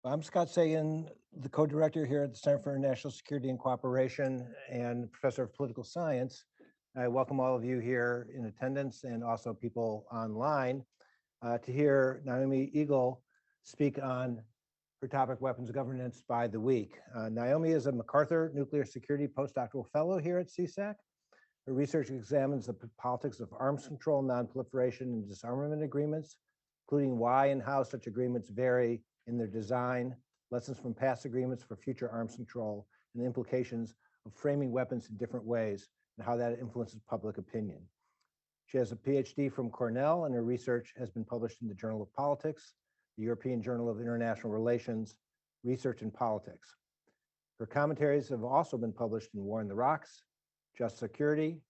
I'm Scott Sagan, the co-director here at the Center for International Security and Cooperation and professor of political science. I welcome all of you here in attendance and also people online to hear Naomi Egel speak on her topic, Weapons Governance by the Week. Naomi is a MacArthur Nuclear Security Postdoctoral Fellow here at CSAC. Her research examines the politics of arms control, non-proliferation, and disarmament agreements, including why and how such agreements vary in their design, lessons from past agreements for future arms control, and the implications of framing weapons in different ways and how that influences public opinion. She has a PhD from Cornell, and her research has been published in the Journal of Politics, the European Journal of International Relations, Research and Politics. Her commentaries have also been published in War in the Rocks, Just Security,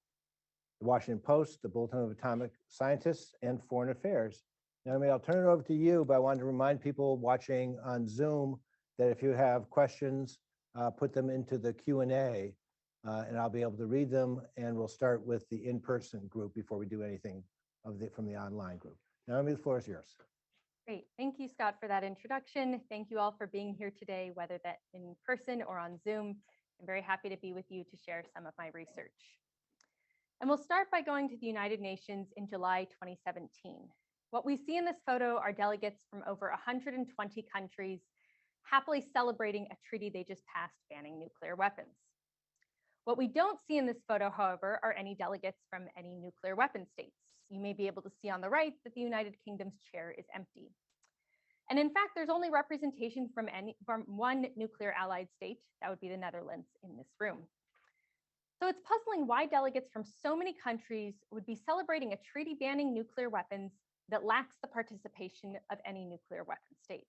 the Washington Post, the Bulletin of Atomic Scientists, and Foreign Affairs. Naomi, I'll turn it over to you, but I wanted to remind people watching on Zoom that if you have questions, put them into the Q&A, and I'll be able to read them, and we'll start with the in-person group before we do anything from the online group. Naomi, the floor is yours. Great. Thank you, Scott, for that introduction. Thank you all for being here today, whether that in person or on Zoom. I'm very happy to be with you to share some of my research. And we'll start by going to the United Nations in July 2017. What we see in this photo are delegates from over 120 countries happily celebrating a treaty they just passed banning nuclear weapons. What we don't see in this photo, however, are any delegates from any nuclear weapon states. You may be able to see on the right that the United Kingdom's chair is empty. And in fact, there's only representation from one nuclear allied state, that would be the Netherlands, in this room. So it's puzzling why delegates from so many countries would be celebrating a treaty banning nuclear weapons that lacks the participation of any nuclear weapon state.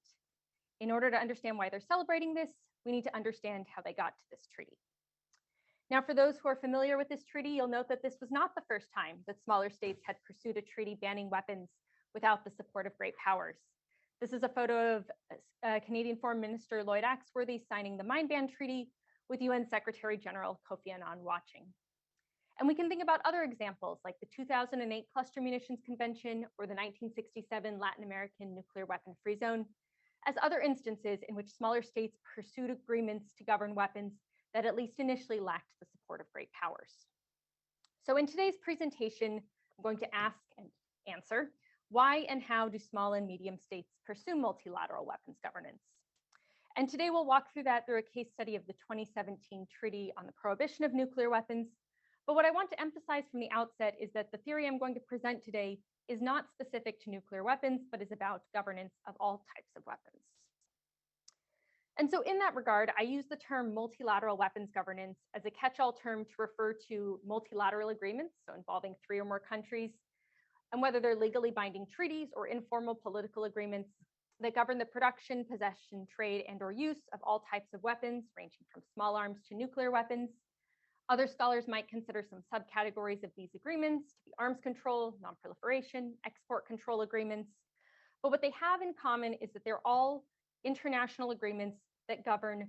In order to understand why they're celebrating this, we need to understand how they got to this treaty. Now, for those who are familiar with this treaty, you'll note that this was not the first time that smaller states had pursued a treaty banning weapons without the support of great powers. This is a photo of Canadian Foreign Minister Lloyd Axworthy signing the Mine Ban Treaty with UN Secretary General Kofi Annan watching. And we can think about other examples like the 2008 Cluster Munitions Convention or the 1967 Latin American Nuclear Weapon Free Zone as other instances in which smaller states pursued agreements to govern weapons that at least initially lacked the support of great powers. So in today's presentation, I'm going to ask and answer why and how do small and medium states pursue multilateral weapons governance? And today we'll walk through that through a case study of the 2017 Treaty on the Prohibition of Nuclear Weapons. But what I want to emphasize from the outset is that the theory I'm going to present today is not specific to nuclear weapons, but is about governance of all types of weapons. And so in that regard, I use the term multilateral weapons governance as a catch-all term to refer to multilateral agreements, so involving 3 or more countries, and whether they're legally binding treaties or informal political agreements that govern the production, possession, trade, and or use of all types of weapons, ranging from small arms to nuclear weapons. Other scholars might consider some subcategories of these agreements to be arms control, non-proliferation, export control agreements. But what they have in common is that they're all international agreements that govern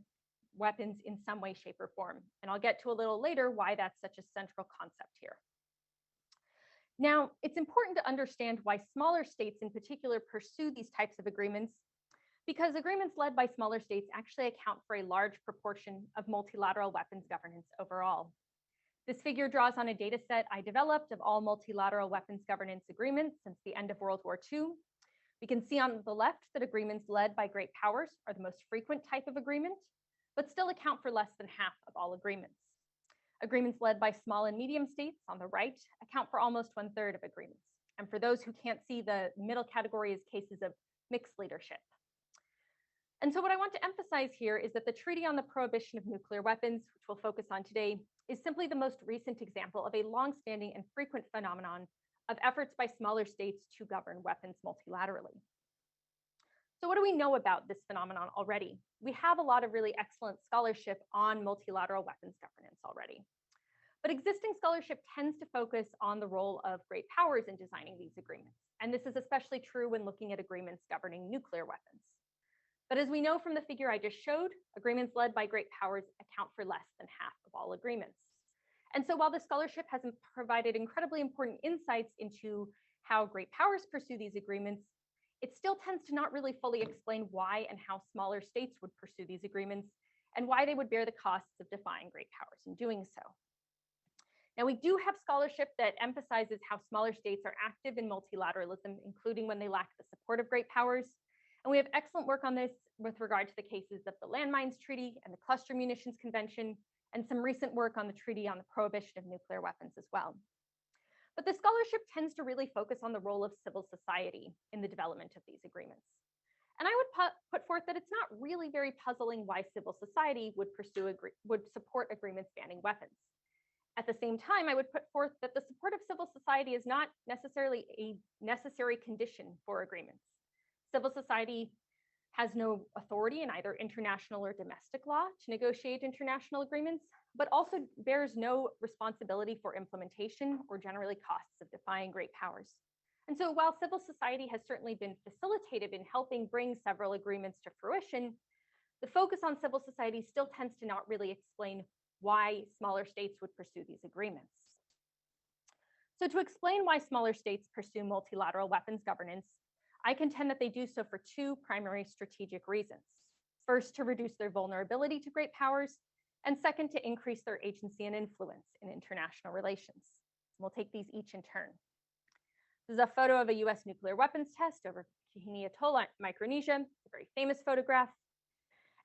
weapons in some way, shape, or form. And I'll get to a little later why that's such a central concept here. Now, it's important to understand why smaller states in particular pursue these types of agreements, because agreements led by smaller states actually account for a large proportion of multilateral weapons governance overall. This figure draws on a data set I developed of all multilateral weapons governance agreements since the end of World War II. We can see on the left that agreements led by great powers are the most frequent type of agreement, but still account for less than half of all agreements. Agreements led by small and medium states on the right account for almost 1/3 of agreements. And for those who can't see, the middle category is cases of mixed leadership. And so what I want to emphasize here is that the Treaty on the Prohibition of Nuclear Weapons, which we'll focus on today, is simply the most recent example of a longstanding and frequent phenomenon of efforts by smaller states to govern weapons multilaterally. So what do we know about this phenomenon already? We have a lot of really excellent scholarship on multilateral weapons governance already. But existing scholarship tends to focus on the role of great powers in designing these agreements. And this is especially true when looking at agreements governing nuclear weapons. But as we know from the figure I just showed, agreements led by great powers account for less than half of all agreements. And so while the scholarship has provided incredibly important insights into how great powers pursue these agreements, it still tends to not really fully explain why and how smaller states would pursue these agreements and why they would bear the costs of defying great powers in doing so. Now, we do have scholarship that emphasizes how smaller states are active in multilateralism, including when they lack the support of great powers. And we have excellent work on this with regard to the cases of the Landmines Treaty and the Cluster Munitions Convention, and some recent work on the Treaty on the Prohibition of Nuclear Weapons as well. But the scholarship tends to really focus on the role of civil society in the development of these agreements. And I would put forth that it's not really very puzzling why civil society would support agreements banning weapons. At the same time, I would put forth that the support of civil society is not necessarily a necessary condition for agreements. Civil society has no authority in either international or domestic law to negotiate international agreements, but also bears no responsibility for implementation or generally costs of defying great powers. And so while civil society has certainly been facilitative in helping bring several agreements to fruition, the focus on civil society still tends to not really explain why smaller states would pursue these agreements. So to explain why smaller states pursue multilateral weapons governance, I contend that they do so for two primary strategic reasons. First, to reduce their vulnerability to great powers, and second, to increase their agency and influence in international relations. We'll take these each in turn. This is a photo of a US nuclear weapons test over Kahini Atoll, Micronesia, a very famous photograph.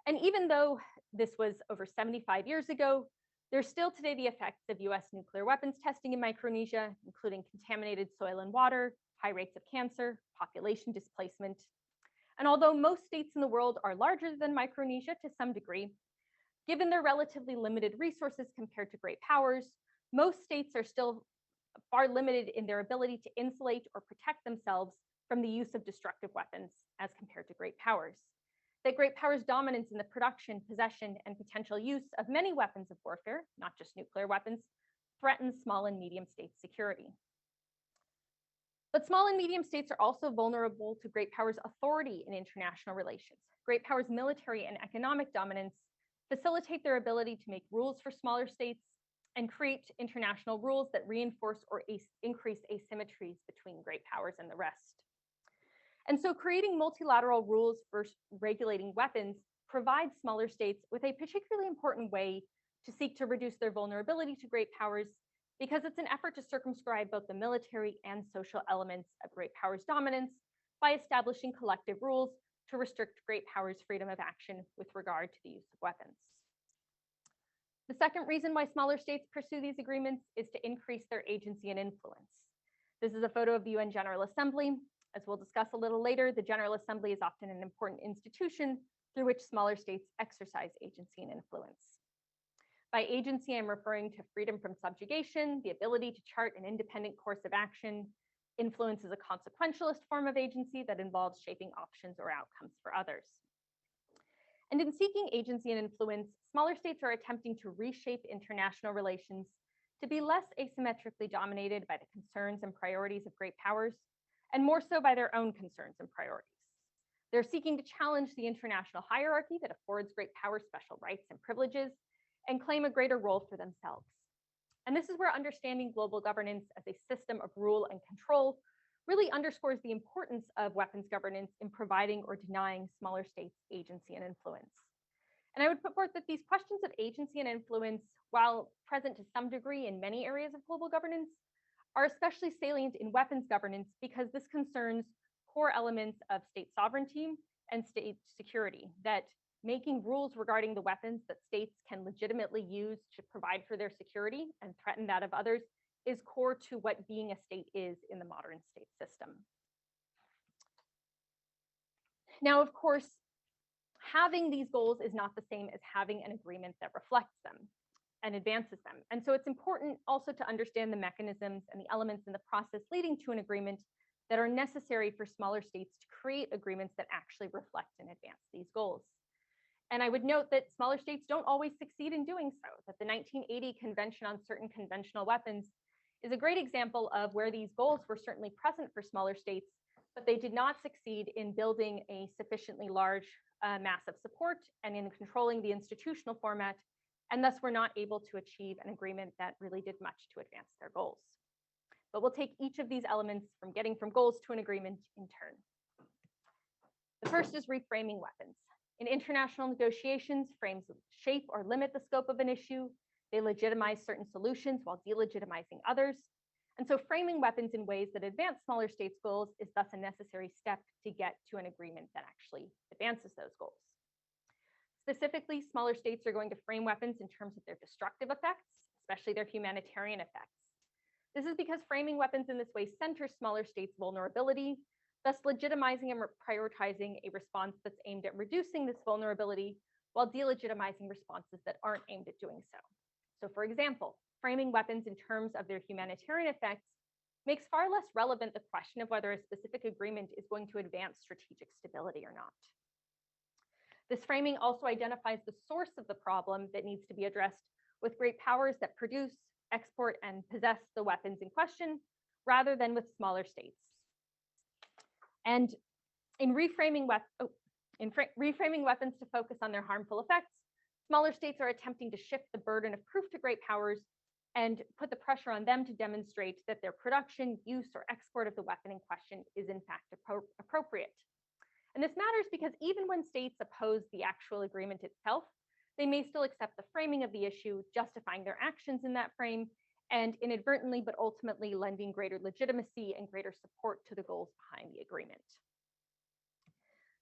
And even though this was over 75 years ago, there's still today the effects of US nuclear weapons testing in Micronesia, including contaminated soil and water, high rates of cancer, population displacement. And although most states in the world are larger than Micronesia to some degree, given their relatively limited resources compared to great powers, most states are still far limited in their ability to insulate or protect themselves from the use of destructive weapons as compared to great powers. That great powers' dominance in the production, possession, and potential use of many weapons of warfare, not just nuclear weapons, threatens small and medium states' security. But small and medium states are also vulnerable to great powers' authority in international relations. Great powers' military and economic dominance facilitate their ability to make rules for smaller states and create international rules that reinforce or increase asymmetries between great powers and the rest. And so creating multilateral rules for regulating weapons provides smaller states with a particularly important way to seek to reduce their vulnerability to great powers, because it's an effort to circumscribe both the military and social elements of great powers' dominance by establishing collective rules to restrict great powers' freedom of action with regard to the use of weapons. The second reason why smaller states pursue these agreements is to increase their agency and influence. This is a photo of the UN General Assembly. As we'll discuss a little later, the General Assembly is often an important institution through which smaller states exercise agency and influence. By agency, I'm referring to freedom from subjugation, the ability to chart an independent course of action. Influence is a consequentialist form of agency that involves shaping options or outcomes for others. And in seeking agency and influence, smaller states are attempting to reshape international relations to be less asymmetrically dominated by the concerns and priorities of great powers, and more so by their own concerns and priorities. They're seeking to challenge the international hierarchy that affords great powers special rights and privileges, and claim a greater role for themselves. And this is where understanding global governance as a system of rule and control really underscores the importance of weapons governance in providing or denying smaller states agency and influence. And I would put forth that these questions of agency and influence, while present to some degree in many areas of global governance, are especially salient in weapons governance because this concerns core elements of state sovereignty and state security, that making rules regarding the weapons that states can legitimately use to provide for their security and threaten that of others is core to what being a state is in the modern state system. Now, of course, having these goals is not the same as having an agreement that reflects them and advances them. And so it's important also to understand the mechanisms and the elements in the process leading to an agreement that are necessary for smaller states to create agreements that actually reflect and advance these goals. And I would note that smaller states don't always succeed in doing so, that the 1980 Convention on Certain Conventional Weapons is a great example of where these goals were certainly present for smaller states, but they did not succeed in building a sufficiently large mass of support and in controlling the institutional format, and thus were not able to achieve an agreement that really did much to advance their goals. But we'll take each of these elements from getting from goals to an agreement in turn. The first is reframing weapons. In international negotiations, frames shape or limit the scope of an issue. They legitimize certain solutions while delegitimizing others. And so framing weapons in ways that advance smaller states' goals is thus a necessary step to get to an agreement that actually advances those goals. Specifically, smaller states are going to frame weapons in terms of their destructive effects, especially their humanitarian effects. This is because framing weapons in this way centers smaller states' vulnerability, thus legitimizing and prioritizing a response that's aimed at reducing this vulnerability while delegitimizing responses that aren't aimed at doing so. So for example, framing weapons in terms of their humanitarian effects makes far less relevant the question of whether a specific agreement is going to advance strategic stability or not. This framing also identifies the source of the problem that needs to be addressed with great powers that produce, export, and possess the weapons in question, rather than with smaller states. And in reframing weapons to focus on their harmful effects, smaller states are attempting to shift the burden of proof to great powers and put the pressure on them to demonstrate that their production, use, or export of the weapon in question is in fact appropriate. And this matters because even when states oppose the actual agreement itself, they may still accept the framing of the issue, justifying their actions in that frame, and inadvertently but ultimately lending greater legitimacy and greater support to the goals behind the agreement.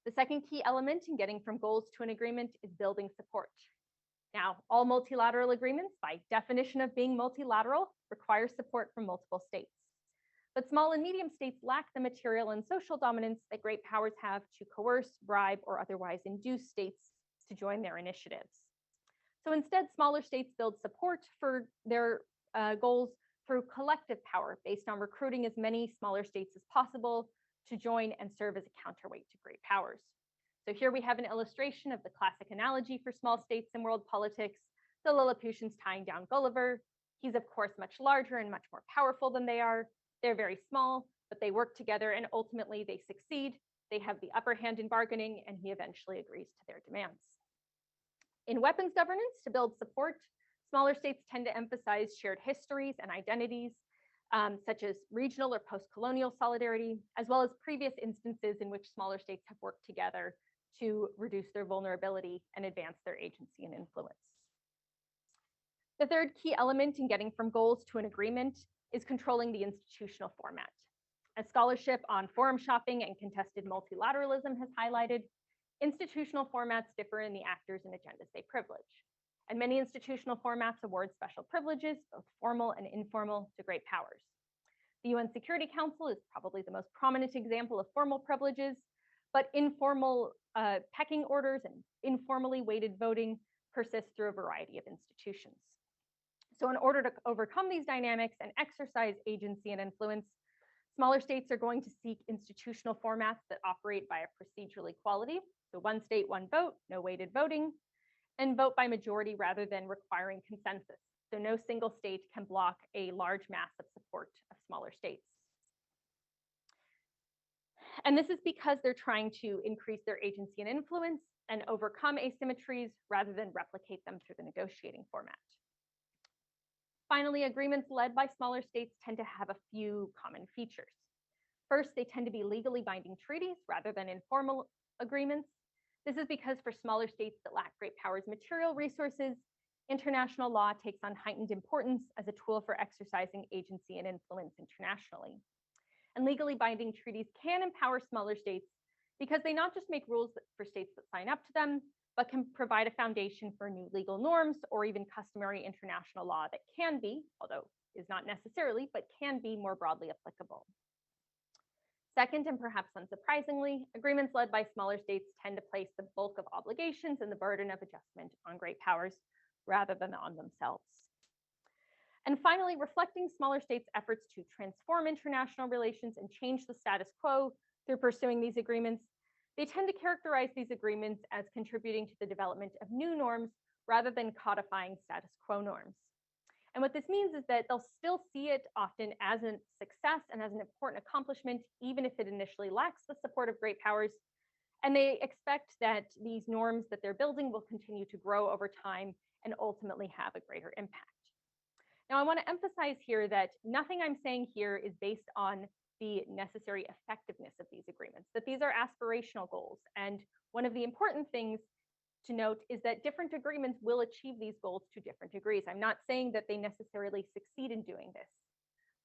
The second key element in getting from goals to an agreement is building support. Now, all multilateral agreements, by definition of being multilateral, require support from multiple states. But small and medium states lack the material and social dominance that great powers have to coerce, bribe, or otherwise induce states to join their initiatives. So instead, smaller states build support for their goals through collective power based on recruiting as many smaller states as possible to join and serve as a counterweight to great powers. So here we have an illustration of the classic analogy for small states in world politics, the Lilliputians tying down Gulliver. He's of course much larger and much more powerful than they are. They're very small, but they work together and ultimately they succeed. They have the upper hand in bargaining and he eventually agrees to their demands. In weapons governance, to build support, smaller states tend to emphasize shared histories and identities, such as regional or post-colonial solidarity, as well as previous instances in which smaller states have worked together to reduce their vulnerability and advance their agency and influence. The third key element in getting from goals to an agreement is controlling the institutional format. As scholarship on forum shopping and contested multilateralism has highlighted, institutional formats differ in the actors and agendas they privilege. And many institutional formats award special privileges, both formal and informal, to great powers. The UN Security Council is probably the most prominent example of formal privileges, but informal pecking orders and informally weighted voting persist through a variety of institutions. So in order to overcome these dynamics and exercise agency and influence, smaller states are going to seek institutional formats that operate by a procedural equality. So one state, one vote, no weighted voting, and vote by majority rather than requiring consensus. So no single state can block a large mass of support of smaller states. And this is because they're trying to increase their agency and influence and overcome asymmetries rather than replicate them through the negotiating format. Finally, agreements led by smaller states tend to have a few common features. First, they tend to be legally binding treaties rather than informal agreements. This is because for smaller states that lack great powers' material resources, international law takes on heightened importance as a tool for exercising agency and influence internationally. And legally binding treaties can empower smaller states because they not just make rules for states that sign up to them, but can provide a foundation for new legal norms or even customary international law that can be, although is not necessarily, but can be more broadly applicable. Second, and perhaps unsurprisingly, agreements led by smaller states tend to place the bulk of obligations and the burden of adjustment on great powers rather than on themselves. And finally, reflecting smaller states' efforts to transform international relations and change the status quo through pursuing these agreements, they tend to characterize these agreements as contributing to the development of new norms rather than codifying status quo norms. And what this means is that they'll still see it often as a success and as an important accomplishment, even if it initially lacks the support of great powers. And they expect that these norms that they're building will continue to grow over time and ultimately have a greater impact. Now, I want to emphasize here that nothing I'm saying here is based on the necessary effectiveness of these agreements, that but these are aspirational goals. And one of the important things to note is that different agreements will achieve these goals to different degrees. I'm not saying that they necessarily succeed in doing this,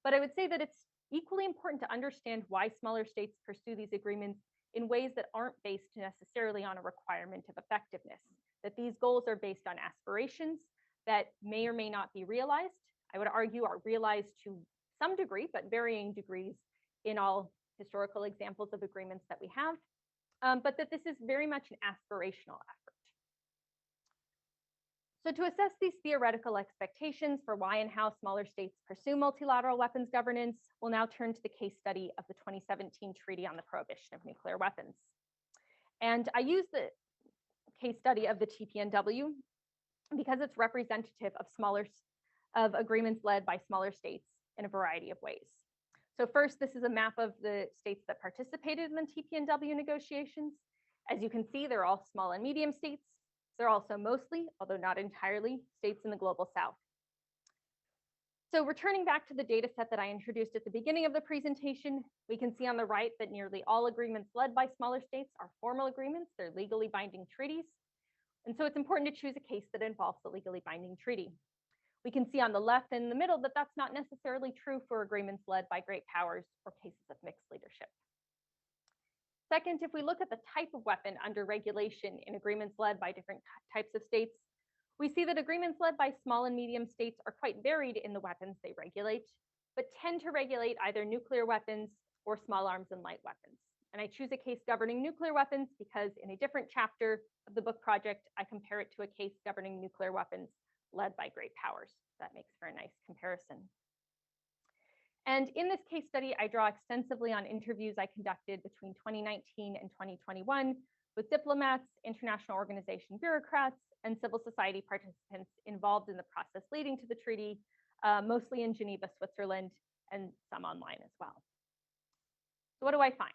but I would say that it's equally important to understand why smaller states pursue these agreements in ways that aren't based necessarily on a requirement of effectiveness, that these goals are based on aspirations that may or may not be realized. I would argue are realized to some degree, but varying degrees in all historical examples of agreements that we have, but that this is very much an aspirational effort. So to assess these theoretical expectations for why and how smaller states pursue multilateral weapons governance, we'll now turn to the case study of the 2017 Treaty on the Prohibition of Nuclear Weapons. And I use the case study of the TPNW because it's representative of agreements led by smaller states in a variety of ways. So first, this is a map of the states that participated in the TPNW negotiations. As you can see, they're all small and medium states. They're also mostly, although not entirely, states in the global south. So returning back to the data set that I introduced at the beginning of the presentation, we can see on the right that nearly all agreements led by smaller states are formal agreements. They're legally binding treaties. And so it's important to choose a case that involves a legally binding treaty. We can see on the left and in the middle that that's not necessarily true for agreements led by great powers or cases of mixed leadership. Second, if we look at the type of weapon under regulation in agreements led by different types of states, we see that agreements led by small and medium states are quite varied in the weapons they regulate, but tend to regulate either nuclear weapons or small arms and light weapons. And I choose a case governing nuclear weapons because in a different chapter of the book project, I compare it to a case governing nuclear weapons led by great powers. That makes for a nice comparison. And in this case study, I draw extensively on interviews I conducted between 2019 and 2021 with diplomats, international organization bureaucrats, and civil society participants involved in the process leading to the treaty, mostly in Geneva, Switzerland, and some online as well. So what do I find?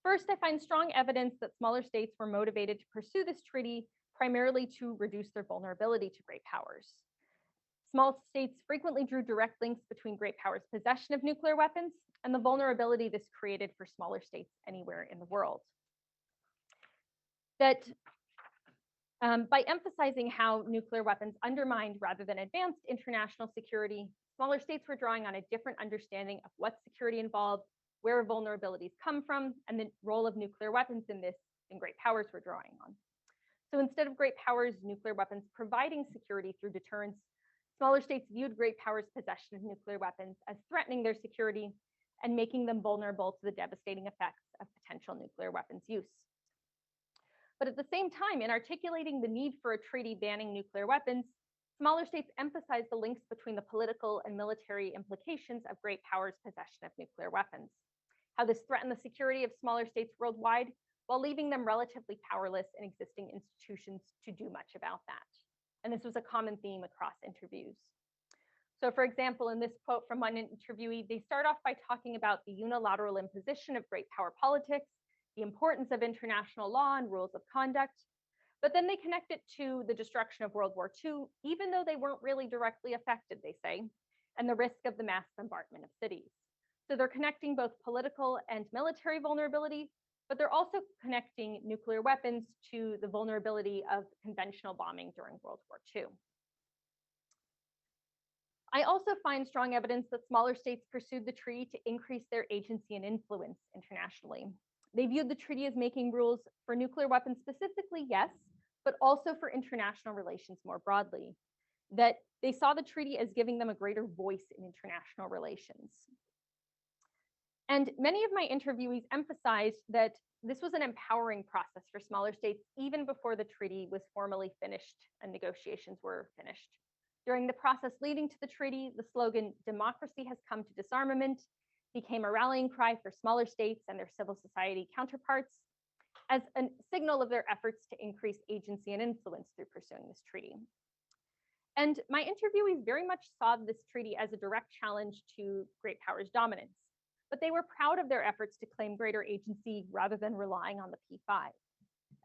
First, I find strong evidence that smaller states were motivated to pursue this treaty primarily to reduce their vulnerability to great powers. Small states frequently drew direct links between great powers' possession of nuclear weapons and the vulnerability this created for smaller states anywhere in the world. That by emphasizing how nuclear weapons undermined rather than advanced international security, smaller states were drawing on a different understanding of what security involved, where vulnerabilities come from, and the role of nuclear weapons in this than great powers were drawing on. So instead of great powers' nuclear weapons providing security through deterrence, smaller states viewed great powers' possession of nuclear weapons as threatening their security and making them vulnerable to the devastating effects of potential nuclear weapons use. But at the same time, in articulating the need for a treaty banning nuclear weapons, smaller states emphasized the links between the political and military implications of great powers' possession of nuclear weapons, how this threatened the security of smaller states worldwide while leaving them relatively powerless in existing institutions to do much about that. And this was a common theme across interviews. So for example, in this quote from one interviewee, they start off by talking about the unilateral imposition of great power politics, the importance of international law and rules of conduct, but then they connect it to the destruction of World War II, even though they weren't really directly affected, they say, and the risk of the mass bombardment of cities. So they're connecting both political and military vulnerability, but they're also connecting nuclear weapons to the vulnerability of conventional bombing during World War II. I also find strong evidence that smaller states pursued the treaty to increase their agency and influence internationally. They viewed the treaty as making rules for nuclear weapons specifically, yes, but also for international relations more broadly, that they saw the treaty as giving them a greater voice in international relations. And many of my interviewees emphasized that this was an empowering process for smaller states even before the treaty was formally finished and negotiations were finished. During the process leading to the treaty, the slogan, "Democracy has come to disarmament," became a rallying cry for smaller states and their civil society counterparts as a signal of their efforts to increase agency and influence through pursuing this treaty. And my interviewees very much saw this treaty as a direct challenge to great powers' dominance, but they were proud of their efforts to claim greater agency rather than relying on the P5.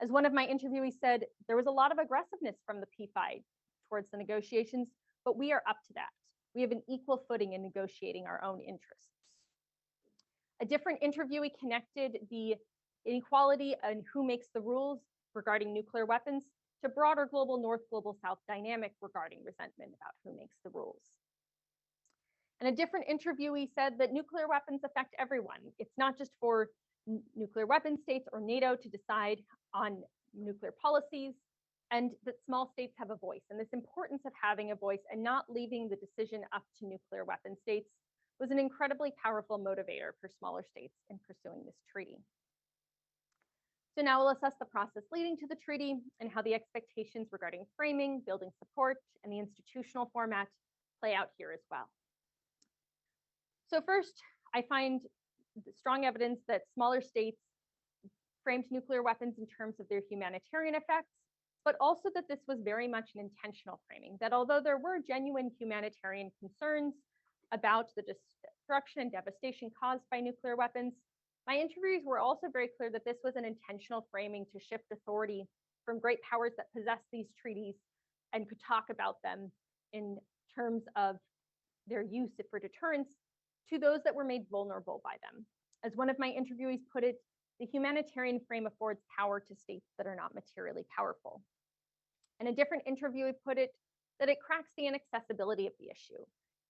As one of my interviewees said, there was a lot of aggressiveness from the P5 towards the negotiations, but we are up to that. We have an equal footing in negotiating our own interests. A different interviewee connected the inequality and who makes the rules regarding nuclear weapons, to broader global north, global south dynamic regarding resentment about who makes the rules. In a different interviewee said that nuclear weapons affect everyone. It's not just for nuclear weapon states or NATO to decide on nuclear policies, and that small states have a voice. And this importance of having a voice and not leaving the decision up to nuclear weapon states was an incredibly powerful motivator for smaller states in pursuing this treaty. So now we'll assess the process leading to the treaty and how the expectations regarding framing, building support, and the institutional format play out here as well. So first, I find strong evidence that smaller states framed nuclear weapons in terms of their humanitarian effects, but also that this was very much an intentional framing, that although there were genuine humanitarian concerns about the destruction and devastation caused by nuclear weapons, my interviews were also very clear that this was an intentional framing to shift authority from great powers that possess these treaties and could talk about them in terms of their use for deterrence to those that were made vulnerable by them. As one of my interviewees put it, the humanitarian frame affords power to states that are not materially powerful. And a different interviewee put it that it cracks the inaccessibility of the issue.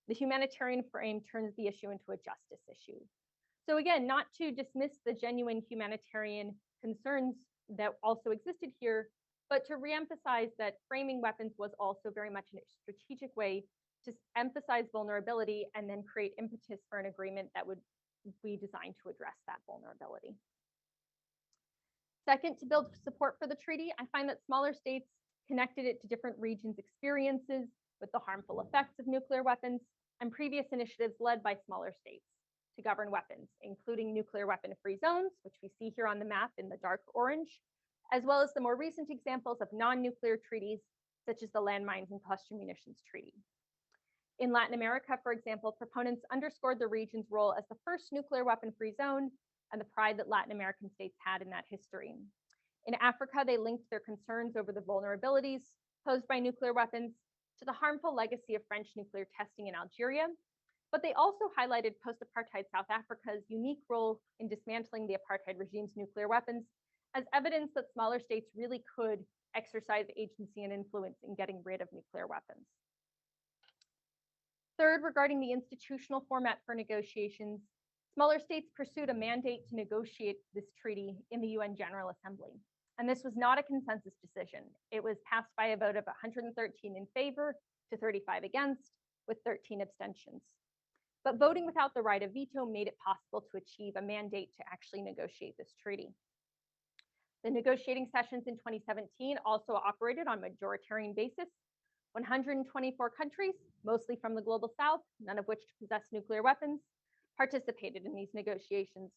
The humanitarian frame turns the issue into a justice issue. So again, not to dismiss the genuine humanitarian concerns that also existed here, but to reemphasize that framing weapons was also very much a strategic way to emphasize vulnerability and then create impetus for an agreement that would be designed to address that vulnerability. Second, to build support for the treaty, I find that smaller states connected it to different regions' experiences with the harmful effects of nuclear weapons and previous initiatives led by smaller states to govern weapons, including nuclear weapon-free zones, which we see here on the map in the dark orange, as well as the more recent examples of non-nuclear treaties, such as the Landmines and Cluster Munitions Treaty. In Latin America, for example, proponents underscored the region's role as the first nuclear weapon-free zone and the pride that Latin American states had in that history. In Africa, they linked their concerns over the vulnerabilities posed by nuclear weapons to the harmful legacy of French nuclear testing in Algeria, but they also highlighted post-apartheid South Africa's unique role in dismantling the apartheid regime's nuclear weapons as evidence that smaller states really could exercise agency and influence in getting rid of nuclear weapons. Third, regarding the institutional format for negotiations, smaller states pursued a mandate to negotiate this treaty in the UN General Assembly. And this was not a consensus decision. It was passed by a vote of 113 in favor to 35 against, with 13 abstentions. But voting without the right of veto made it possible to achieve a mandate to actually negotiate this treaty. The negotiating sessions in 2017 also operated on a majoritarian basis. 124 countries, mostly from the global south, none of which possess nuclear weapons, participated in these negotiations.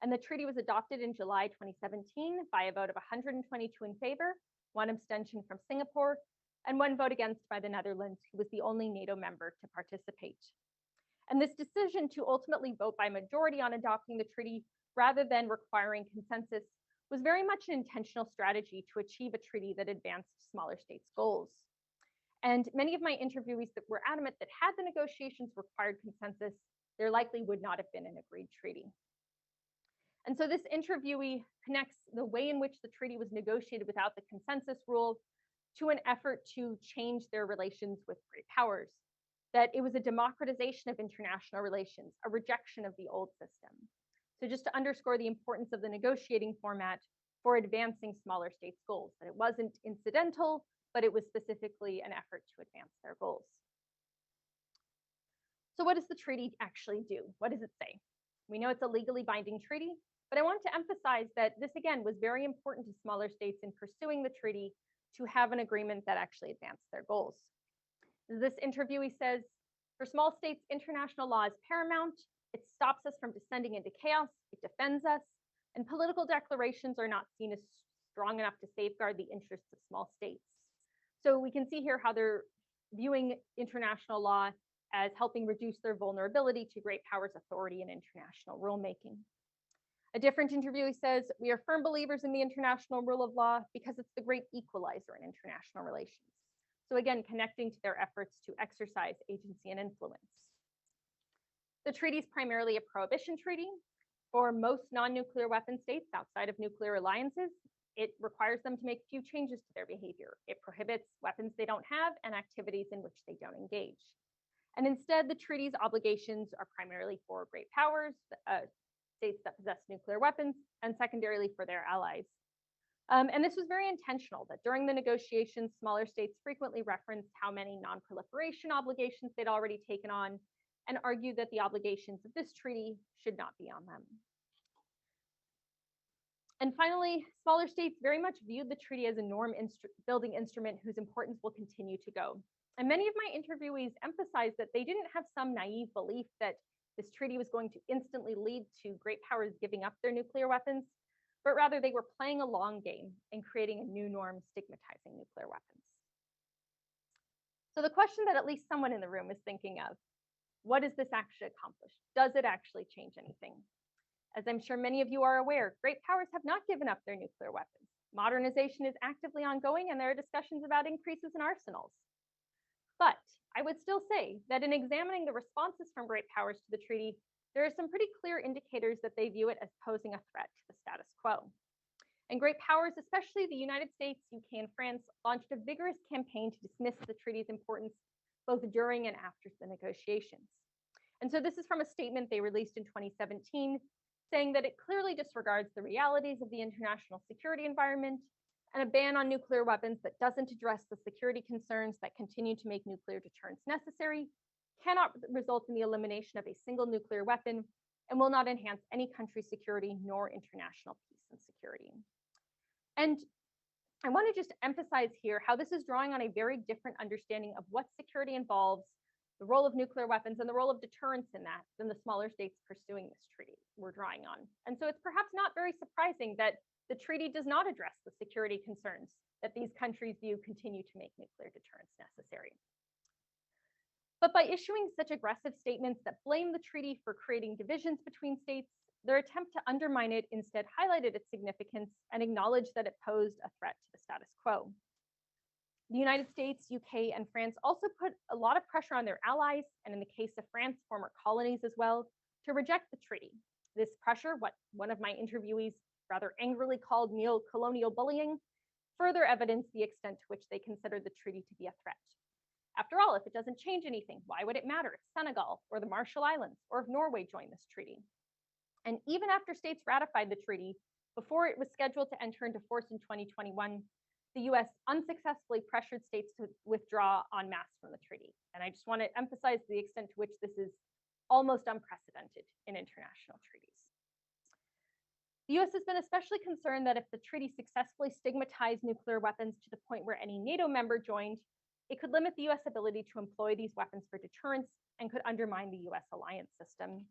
And the treaty was adopted in July 2017 by a vote of 122 in favor, 1 abstention from Singapore, and 1 vote against by the Netherlands, who was the only NATO member to participate. And this decision to ultimately vote by majority on adopting the treaty rather than requiring consensus was very much an intentional strategy to achieve a treaty that advanced smaller states' goals. And many of my interviewees that were adamant that had the negotiations required consensus, there likely would not have been an agreed treaty. And so this interviewee connects the way in which the treaty was negotiated without the consensus rule to an effort to change their relations with great powers, that it was a democratization of international relations, a rejection of the old system. So just to underscore the importance of the negotiating format for advancing smaller states' goals, that it wasn't incidental, but it was specifically an effort to advance their goals. So what does the treaty actually do? What does it say? We know it's a legally binding treaty, but I want to emphasize that this, again, was very important to smaller states in pursuing the treaty to have an agreement that actually advanced their goals. This interviewee says, for small states, international law is paramount. It stops us from descending into chaos. It defends us. And political declarations are not seen as strong enough to safeguard the interests of small states. So we can see here how they're viewing international law as helping reduce their vulnerability to great powers' authority in international rulemaking. A different interviewee says, we are firm believers in the international rule of law because it's the great equalizer in international relations. So again, connecting to their efforts to exercise agency and influence. The treaty is primarily a prohibition treaty, For most non-nuclear weapon states outside of nuclear alliances, it requires them to make a few changes to their behavior. It prohibits weapons they don't have and activities in which they don't engage. And instead, the treaty's obligations are primarily for great powers, states that possess nuclear weapons, and secondarily for their allies. And this was very intentional, that during the negotiations, smaller states frequently referenced how many non-proliferation obligations they'd already taken on and argued that the obligations of this treaty should not be on them. And finally, smaller states very much viewed the treaty as a norm-building instrument whose importance will continue to go. And many of my interviewees emphasized that they didn't have some naive belief that this treaty was going to instantly lead to great powers giving up their nuclear weapons, but rather they were playing a long game and creating a new norm stigmatizing nuclear weapons. So the question that at least someone in the room is thinking of, what does this actually accomplish? Does it actually change anything? As I'm sure many of you are aware, great powers have not given up their nuclear weapons. Modernization is actively ongoing, and there are discussions about increases in arsenals. But I would still say that in examining the responses from great powers to the treaty, there are some pretty clear indicators that they view it as posing a threat to the status quo. And great powers, especially the United States, UK, and France, launched a vigorous campaign to dismiss the treaty's importance both during and after the negotiations. And so this is from a statement they released in 2017, saying that it clearly disregards the realities of the international security environment, and a ban on nuclear weapons that doesn't address the security concerns that continue to make nuclear deterrence necessary cannot result in the elimination of a single nuclear weapon and will not enhance any country's security nor international peace and security. And I want to just emphasize here how this is drawing on a very different understanding of what security involves, the role of nuclear weapons, and the role of deterrence in that than the smaller states pursuing this treaty we're drawing on. And so it's perhaps not very surprising that the treaty does not address the security concerns that these countries view continue to make nuclear deterrence necessary. But by issuing such aggressive statements that blame the treaty for creating divisions between states, their attempt to undermine it instead highlighted its significance and acknowledged that it posed a threat to the status quo. The United States, UK, and France also put a lot of pressure on their allies, and in the case of France, former colonies as well, to reject the treaty. This pressure, what one of my interviewees rather angrily called neo-colonial bullying, further evidenced the extent to which they considered the treaty to be a threat. After all, if it doesn't change anything, why would it matter if Senegal or the Marshall Islands or if Norway joined this treaty? And even after states ratified the treaty, before it was scheduled to enter into force in 2021, the US unsuccessfully pressured states to withdraw en masse from the treaty. And I just want to emphasize the extent to which this is almost unprecedented in international treaties. The US has been especially concerned that if the treaty successfully stigmatized nuclear weapons to the point where any NATO member joined, it could limit the US ability to employ these weapons for deterrence and could undermine the US alliance system.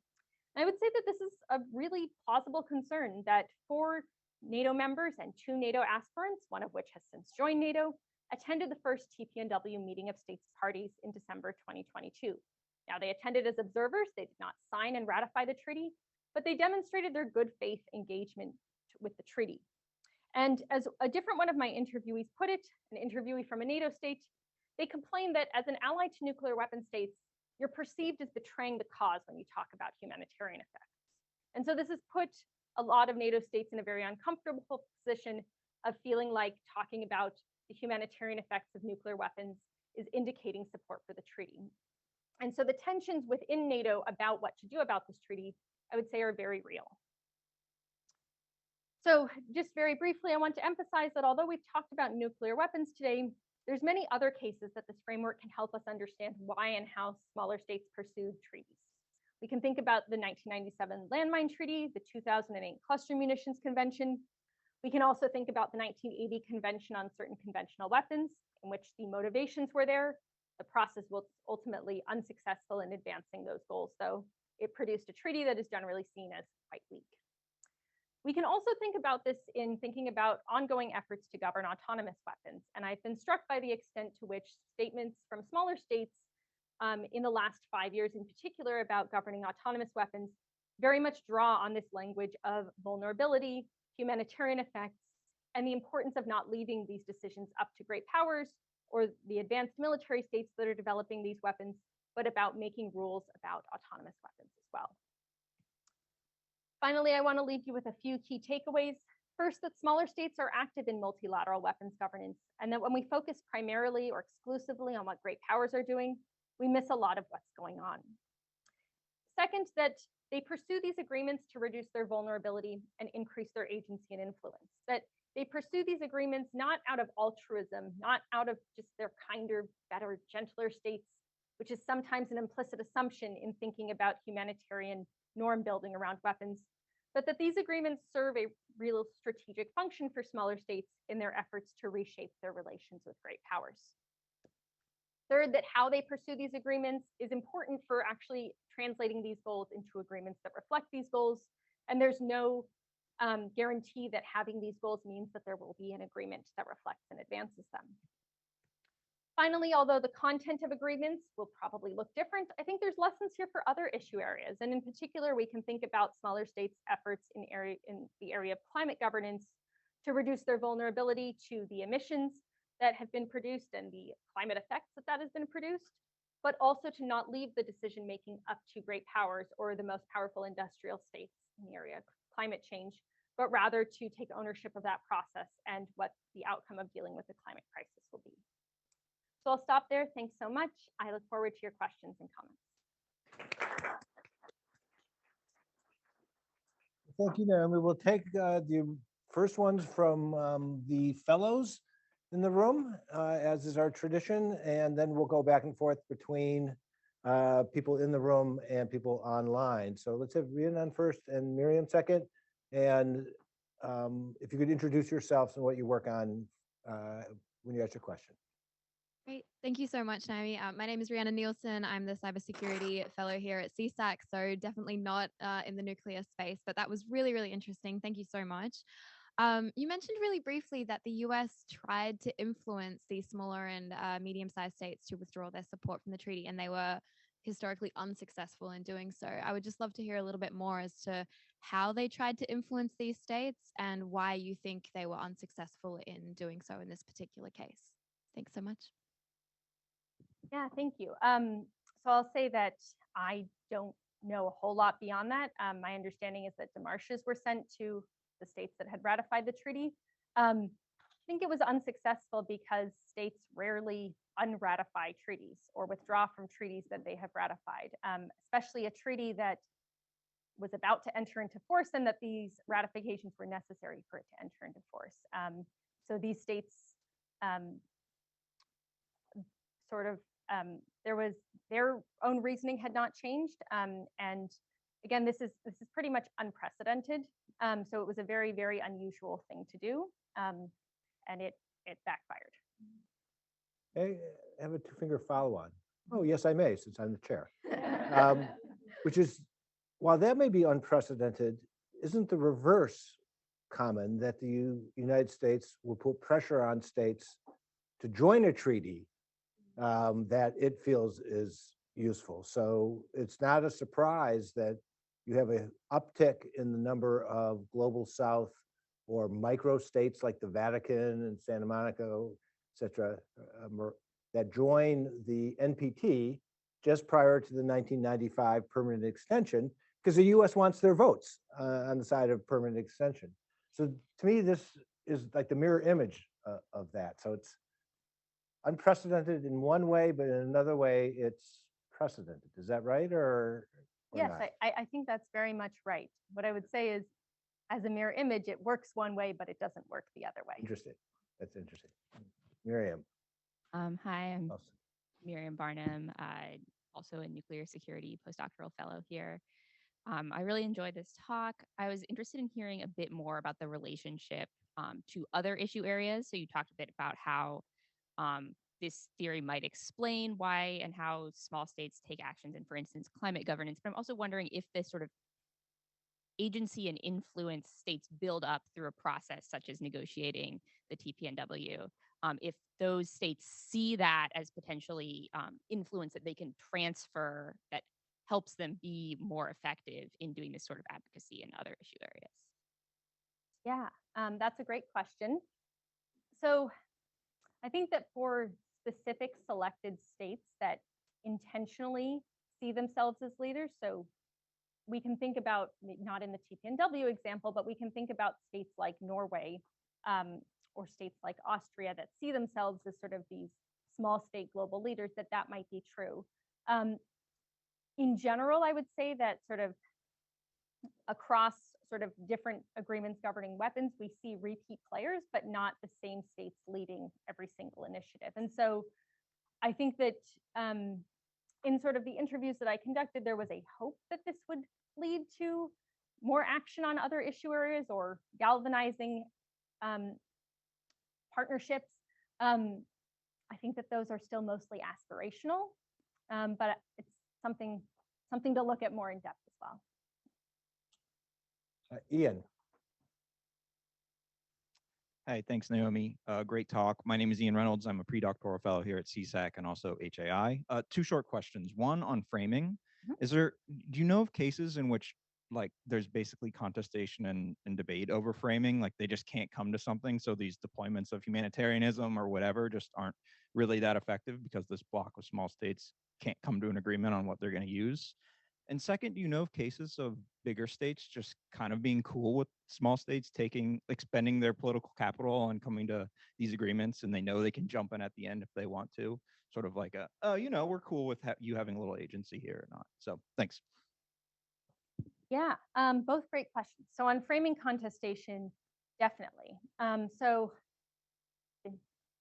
And I would say that this is a really plausible concern that 4 NATO members and 2 NATO aspirants, one of which has since joined NATO, attended the first TPNW meeting of states parties in December 2022. Now, they attended as observers, they did not sign and ratify the treaty, but they demonstrated their good faith engagement with the treaty. And as a different one of my interviewees put it, an interviewee from a NATO state, they complained that as an ally to nuclear weapon states, you're perceived as betraying the cause when you talk about humanitarian effects. And so this has put a lot of NATO states in a very uncomfortable position of feeling like talking about the humanitarian effects of nuclear weapons is indicating support for the treaty. And so the tensions within NATO about what to do about this treaty, I would say, are very real. So just very briefly, I want to emphasize that although we've talked about nuclear weapons today, there's many other cases that this framework can help us understand why and how smaller states pursued treaties. We can think about the 1997 Landmine Treaty, the 2008 Cluster Munitions Convention. We can also think about the 1980 Convention on Certain Conventional Weapons, in which the motivations were there. The process was ultimately unsuccessful in advancing those goals, though it produced a treaty that is generally seen as quite weak. We can also think about this in thinking about ongoing efforts to govern autonomous weapons. And I've been struck by the extent to which statements from smaller states in the last 5 years in particular about governing autonomous weapons very much draw on this language of vulnerability, humanitarian effects, and the importance of not leaving these decisions up to great powers or the advanced military states that are developing these weapons, but about making rules about autonomous weapons as well. Finally, I want to leave you with a few key takeaways. First, that smaller states are active in multilateral weapons governance, and that when we focus primarily or exclusively on what great powers are doing, we miss a lot of what's going on. Second, that they pursue these agreements to reduce their vulnerability and increase their agency and influence. That they pursue these agreements not out of altruism, not out of just their kinder, better, gentler states, which is sometimes an implicit assumption in thinking about humanitarian norm building around weapons, but that these agreements serve a real strategic function for smaller states in their efforts to reshape their relations with great powers. Third, that how they pursue these agreements is important for actually translating these goals into agreements that reflect these goals. And there's no guarantee that having these goals means that there will be an agreement that reflects and advances them. Finally, although the content of agreements will probably look different, I think there's lessons here for other issue areas. And in particular, we can think about smaller states' efforts in the area of climate governance to reduce their vulnerability to the emissions that have been produced and the climate effects that has been produced, but also to not leave the decision-making up to great powers or the most powerful industrial states in the area of climate change, but rather to take ownership of that process and what the outcome of dealing with the climate crisis will be. So I'll stop there. Thanks so much. I look forward to your questions and comments. Thank you, Naomi. We'll take the first ones from the fellows in the room, as is our tradition, and then we'll go back and forth between people in the room and people online. So let's have Rhiannon first and Miriam second. And if you could introduce yourselves and what you work on when you ask your question. Great. Thank you so much, Naomi. My name is Rhiannon Nielsen. I'm the cybersecurity fellow here at CSAC, so definitely not in the nuclear space, but that was really, really interesting. Thank you so much. You mentioned really briefly that the US tried to influence these smaller and medium-sized states to withdraw their support from the treaty, and they were historically unsuccessful in doing so. I would just love to hear a little bit more as to how they tried to influence these states and why you think they were unsuccessful in doing so in this particular case. Thanks so much. Yeah, thank you. So I'll say that I don't know a whole lot beyond that. My understanding is that demarches were sent to the states that had ratified the treaty. I think it was unsuccessful because states rarely unratify treaties or withdraw from treaties that they have ratified, especially a treaty that was about to enter into force and that these ratifications were necessary for it to enter into force. So these states there was their own reasoning had not changed. And again, this is pretty much unprecedented. So it was a very, very unusual thing to do. And it backfired. I have a two-finger follow-on. Oh, yes, I may, since I'm the chair. Which is, while that may be unprecedented, isn't the reverse common, that the United States will put pressure on states to join a treaty that it feels is useful? So it's not a surprise that you have an uptick in the number of global South or micro states like the Vatican and Santa Monica, et cetera, that join the NPT just prior to the 1995 permanent extension, because the US wants their votes on the side of permanent extension. So to me, this is like the mirror image of that. So it's unprecedented in one way, but in another way, it's precedented. Is that right, or yes, not? I think that's very much right. What I would say is, as a mirror image, it works one way, but it doesn't work the other way. Interesting. That's interesting. Miriam. Hi, I'm Miriam Barnum, also a nuclear security postdoctoral fellow here. I really enjoyed this talk. I was interested in hearing a bit more about the relationship to other issue areas. So you talked a bit about how this theory might explain why and how small states take actions in, for instance, climate governance. But I'm also wondering if this sort of agency and influence states build up through a process such as negotiating the TPNW. If those states see that as potentially influence that they can transfer that helps them be more effective in doing this sort of advocacy in other issue areas. Yeah, that's a great question. So I think that for specific selected states that intentionally see themselves as leaders, so we can think about, not in the TPNW example, but we can think about states like Norway or states like Austria that see themselves as sort of these small state global leaders, that might be true. In general, I would say that sort of across sort of different agreements governing weapons, we see repeat players, but not the same states leading every single initiative. And so I think that in sort of the interviews that I conducted, there was a hope that this would lead to more action on other issue areas or galvanizing partnerships. I think that those are still mostly aspirational, but it's something to look at more in depth as well. Ian. Hi, thanks, Naomi. Great talk. My name is Ian Reynolds. I'm a pre-doctoral fellow here at CSAC and also HAI. Two short questions. One on framing. Do you know of cases in which like there's basically contestation and debate over framing, like they just can't come to something, so these deployments of humanitarianism or whatever just aren't really that effective because this block of small states can't come to an agreement on what they're going to use? And second, do you know of cases of bigger states just kind of being cool with small states expending their political capital and coming to these agreements, and they know they can jump in at the end if they want to, sort of like we're cool with you having a little agency here or not? So thanks. Yeah, both great questions. So on framing contestation, definitely. So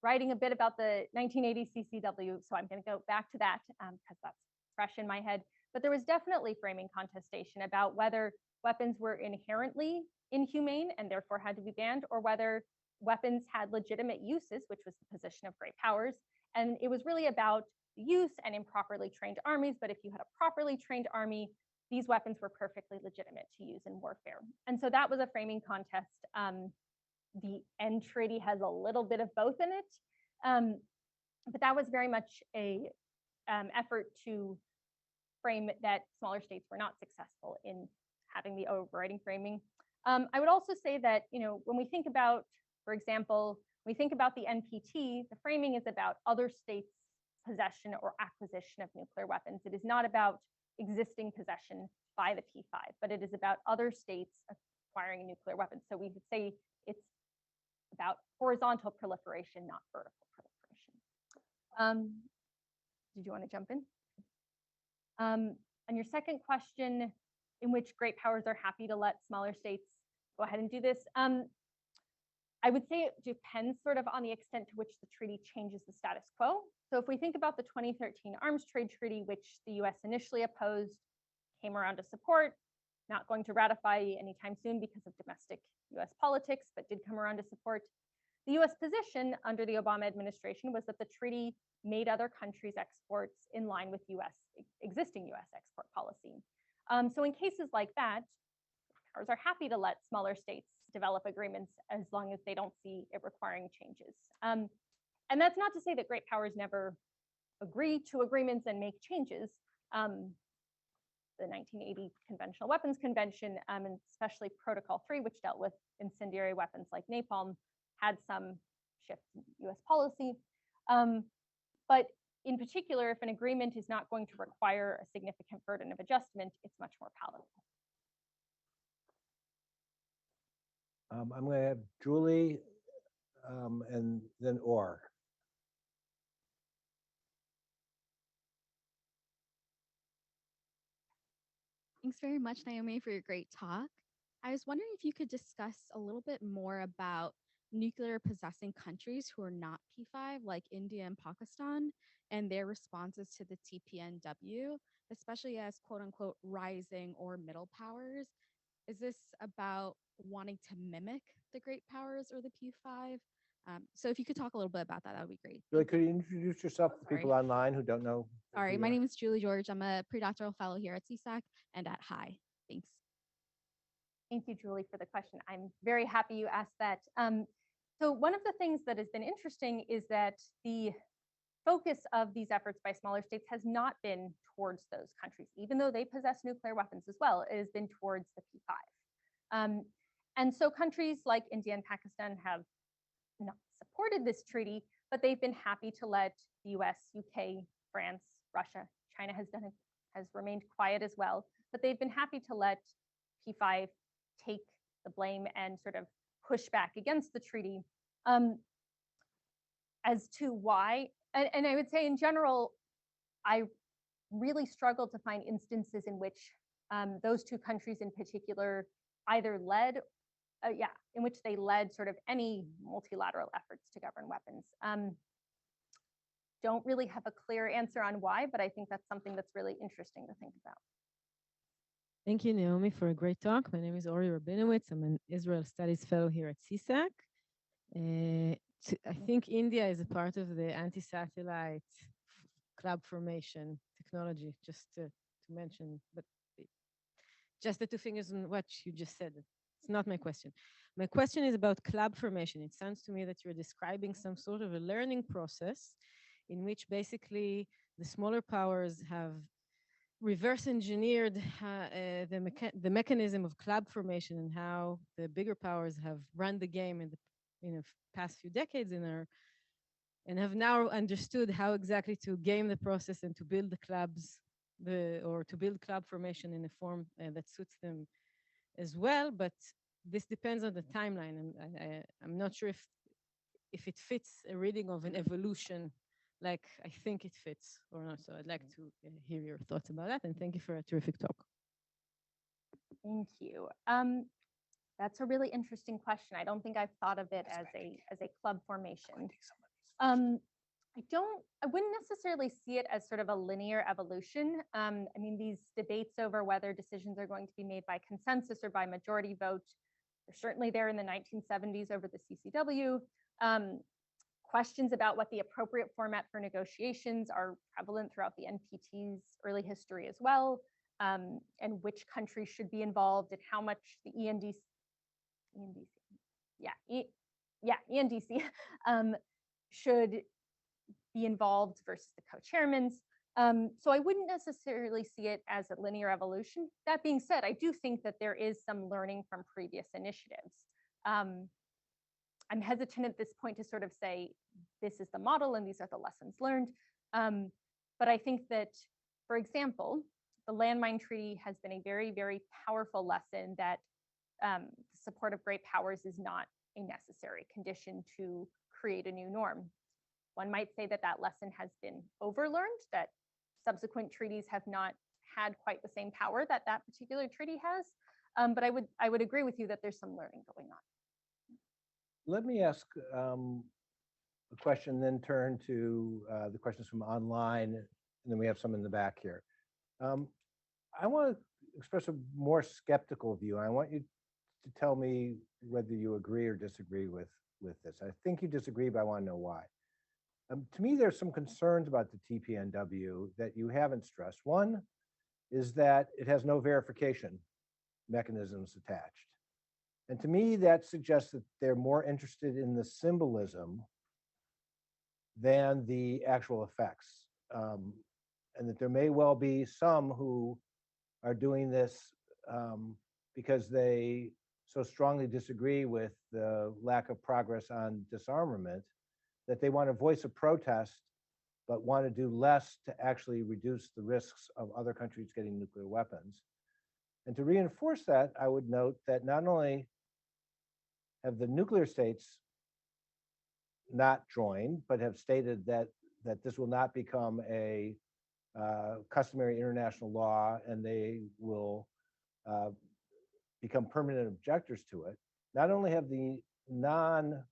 writing a bit about the 1980 CCW, so I'm going to go back to that because that's fresh in my head. But there was definitely framing contestation about whether weapons were inherently inhumane and therefore had to be banned, or whether weapons had legitimate uses, which was the position of great powers. And it was really about the use and improperly trained armies. But if you had a properly trained army, these weapons were perfectly legitimate to use in warfare. And so that was a framing contest. The N Treaty has a little bit of both in it, but that was very much a effort to frame that smaller states were not successful in having the overriding framing. I would also say that, when we think about, for example, when we think about the NPT, the framing is about other states' possession or acquisition of nuclear weapons. It is not about existing possession by the P5, but it is about other states acquiring nuclear weapons. So we would say it's about horizontal proliferation, not vertical proliferation. Did you want to jump in? On your second question, in which great powers are happy to let smaller states go ahead and do this, I would say it depends sort of on the extent to which the treaty changes the status quo. So if we think about the 2013 Arms Trade Treaty, which the US initially opposed, came around to support, not going to ratify anytime soon because of domestic US politics, but did come around to support. The US position under the Obama administration was that the treaty made other countries' exports in line with existing US export policy. So in cases like that, powers are happy to let smaller states develop agreements as long as they don't see it requiring changes. And that's not to say that great powers never agree to agreements and make changes. The 1980 Conventional Weapons Convention, and especially Protocol 3, which dealt with incendiary weapons like napalm, had some shifts in US policy. But in particular, if an agreement is not going to require a significant burden of adjustment, it's much more palatable. I'm going to have Julie and then Orr. Thanks very much, Naomi, for your great talk. I was wondering if you could discuss a little bit more about nuclear possessing countries who are not P5, like India and Pakistan, and their responses to the TPNW, especially as quote unquote rising or middle powers. Is this about wanting to mimic the great powers or the P5? So if you could talk a little bit about that, that would be great. Julie, could you introduce yourself to people online who don't know? Sorry, my name is Julie George. I'm a pre-doctoral fellow here at CSAC and at HAI. Thanks. Thank you, Julie, for the question. I'm very happy you asked that. So one of the things that has been interesting is that the focus of these efforts by smaller states has not been towards those countries, even though they possess nuclear weapons as well. It has been towards the P5. And so countries like India and Pakistan have not supported this treaty, but they've been happy to let the US, UK, France, Russia, China has remained quiet as well, but they've been happy to let P5 take the blame and sort of push back against the treaty. As to why, and I would say in general, I really struggle to find instances in which those two countries in particular either led, in which they led sort of any multilateral efforts to govern weapons. Don't really have a clear answer on why, but I think that's something that's really interesting to think about. Thank you, Naomi, for a great talk. My name is Ori Rabinowitz. I'm an Israel Studies Fellow here at CSAC. I think India is a part of the anti-satellite club formation technology, just to mention, but just the two fingers on what you just said. It's not my question. My question is about club formation. It sounds to me that you're describing some sort of a learning process in which basically the smaller powers have reverse engineered the mechanism of club formation and how the bigger powers have run the game in the past few decades and have now understood how exactly to game the process and to build the clubs, or to build club formation in a form that suits them as well. But this depends on the timeline, and I'm not sure if it fits a reading of an evolution like I think it fits or not. So I'd like to hear your thoughts about that, and thank you for a terrific talk. Thank you. That's a really interesting question. I don't think I've thought of it as a club formation. I wouldn't necessarily see it as sort of a linear evolution. I mean, these debates over whether decisions are going to be made by consensus or by majority vote are certainly there in the 1970s over the CCW. Questions about what the appropriate format for negotiations are prevalent throughout the NPT's early history as well, and which countries should be involved and how much the ENDC should be involved versus the co-chairmans. So I wouldn't necessarily see it as a linear evolution. That being said, I do think that there is some learning from previous initiatives. I'm hesitant at this point to sort of say, this is the model and these are the lessons learned. But I think that, for example, the landmine treaty has been a very, very powerful lesson that the support of great powers is not a necessary condition to create a new norm. One might say that that lesson has been overlearned, that subsequent treaties have not had quite the same power that that particular treaty has. But I would agree with you that there's some learning going on. Let me ask a question, then turn to the questions from online, and then we have some in the back here. I want to express a more skeptical view. I want you to tell me whether you agree or disagree with this. I think you disagree, but I want to know why. To me, there's some concerns about the TPNW that you haven't stressed. One is that it has no verification mechanisms attached. And to me, that suggests that they're more interested in the symbolism than the actual effects. And that there may well be some who are doing this because they so strongly disagree with the lack of progress on disarmament that they want to voice a protest, but want to do less to actually reduce the risks of other countries getting nuclear weapons. And to reinforce that, I would note that not only have the nuclear states not joined, but have stated that this will not become a customary international law and they will become permanent objectors to it. Not only have the non-nuclear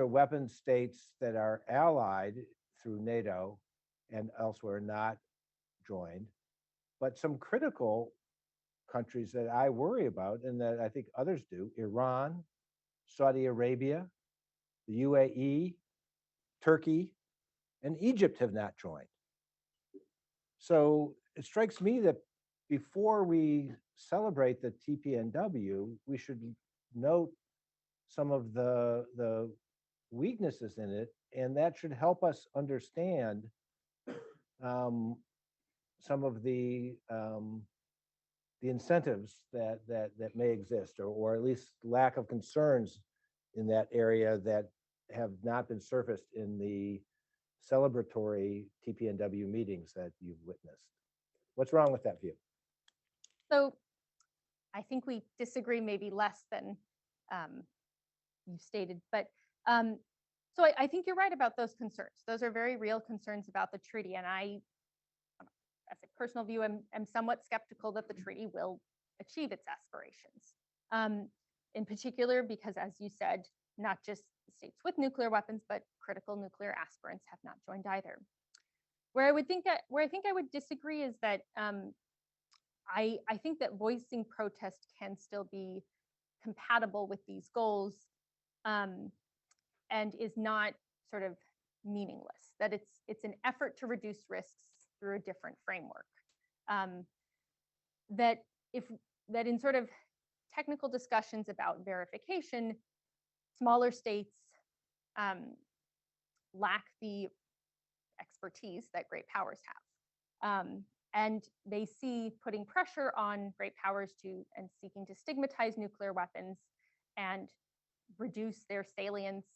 weapon states that are allied through NATO and elsewhere not joined, but some critical countries that I worry about and that I think others do, Iran, Saudi Arabia, the UAE, Turkey, and Egypt have not joined. So it strikes me that before we celebrate the TPNW, we should note some of the weaknesses in it, and that should help us understand some of the incentives that may exist, or at least lack of concerns in that area that have not been surfaced in the celebratory TPNW meetings that you've witnessed. What's wrong with that view? So I think we disagree maybe less than you've stated, but so I think you're right about those concerns. Those are very real concerns about the treaty. And I, as a personal view, am somewhat skeptical that the treaty will achieve its aspirations. In particular, because as you said, not just states with nuclear weapons, but critical nuclear aspirants have not joined either. Where I think I would disagree is that I think that voicing protest can still be compatible with these goals, and is not sort of meaningless. That it's an effort to reduce risks through a different framework. That in sort of technical discussions about verification, smaller states lack the expertise that great powers have. And they see putting pressure on great powers and seeking to stigmatize nuclear weapons and reduce their salience,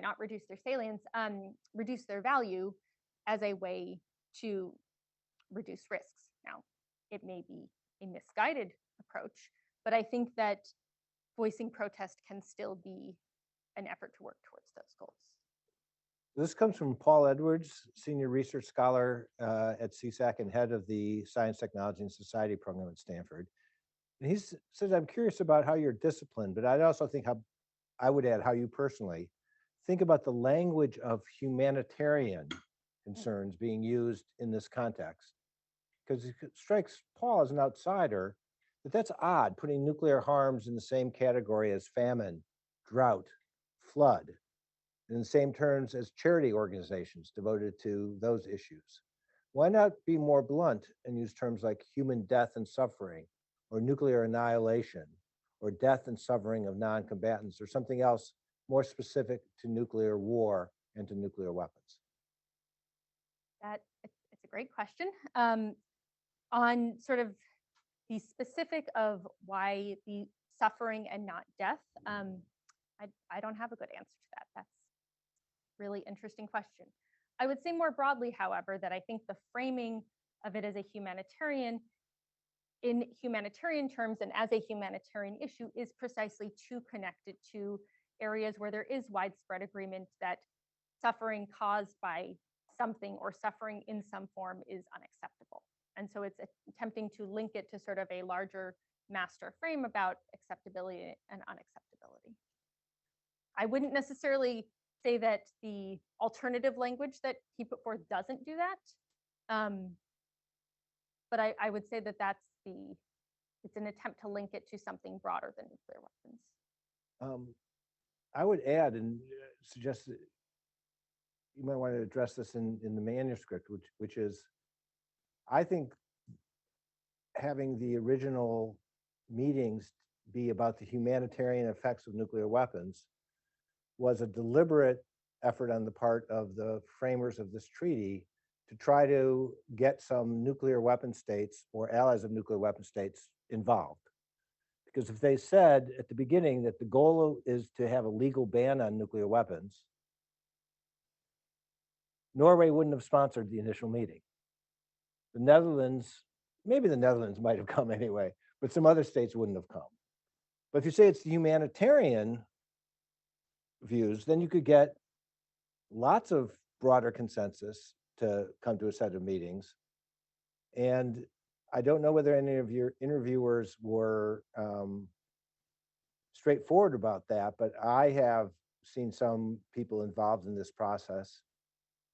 not reduce their salience, reduce their value as a way to reduce risks. Now, it may be a misguided approach, but I think that voicing protest can still be an effort to work towards those goals. This comes from Paul Edwards, Senior Research Scholar at CSAC and head of the Science, Technology, and Society program at Stanford. And he says, I'm curious about how you're disciplined, but I'd also think I would add how you personally think about the language of humanitarian concerns being used in this context. Because it strikes Paul as an outsider that that's odd, putting nuclear harms in the same category as famine, drought, flood, in the same terms as charity organizations devoted to those issues. Why not be more blunt and use terms like human death and suffering, or nuclear annihilation, or death and suffering of non-combatants, or something else more specific to nuclear war and to nuclear weapons? It's a great question. On sort of the specific of why the suffering and not death, I don't have a good answer to that. That's a really interesting question. I would say more broadly, however, that I think the framing of it as a humanitarian, in humanitarian terms and as a humanitarian issue, is precisely too connected to areas where there is widespread agreement that suffering caused by something or suffering in some form is unacceptable. And so it's attempting to link it to sort of a larger master frame about acceptability and unacceptability. I wouldn't necessarily say that the alternative language that he put forth doesn't do that. But I would say that it's an attempt to link it to something broader than nuclear weapons. I would add and suggest that you might want to address this in the manuscript, which is, I think having the original meetings be about the humanitarian effects of nuclear weapons was a deliberate effort on the part of the framers of this treaty to try to get some nuclear weapon states or allies of nuclear weapon states involved. Because if they said at the beginning that the goal is to have a legal ban on nuclear weapons, Norway wouldn't have sponsored the initial meeting. The Netherlands, maybe the Netherlands might have come anyway, but some other states wouldn't have come. But if you say it's the humanitarian views, then you could get lots of broader consensus to come to a set of meetings. And I don't know whether any of your interviewers were straightforward about that, but I have seen some people involved in this process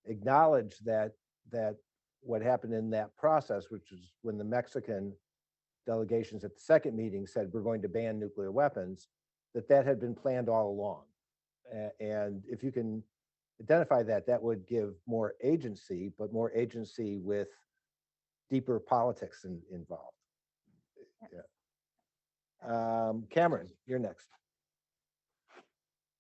acknowledge that what happened in that process, which is when the Mexican delegations at the second meeting said we're going to ban nuclear weapons, that had been planned all along. And if you can identify that, that would give more agency, but more agency with deeper politics involved. Yeah. Cameron, you're next.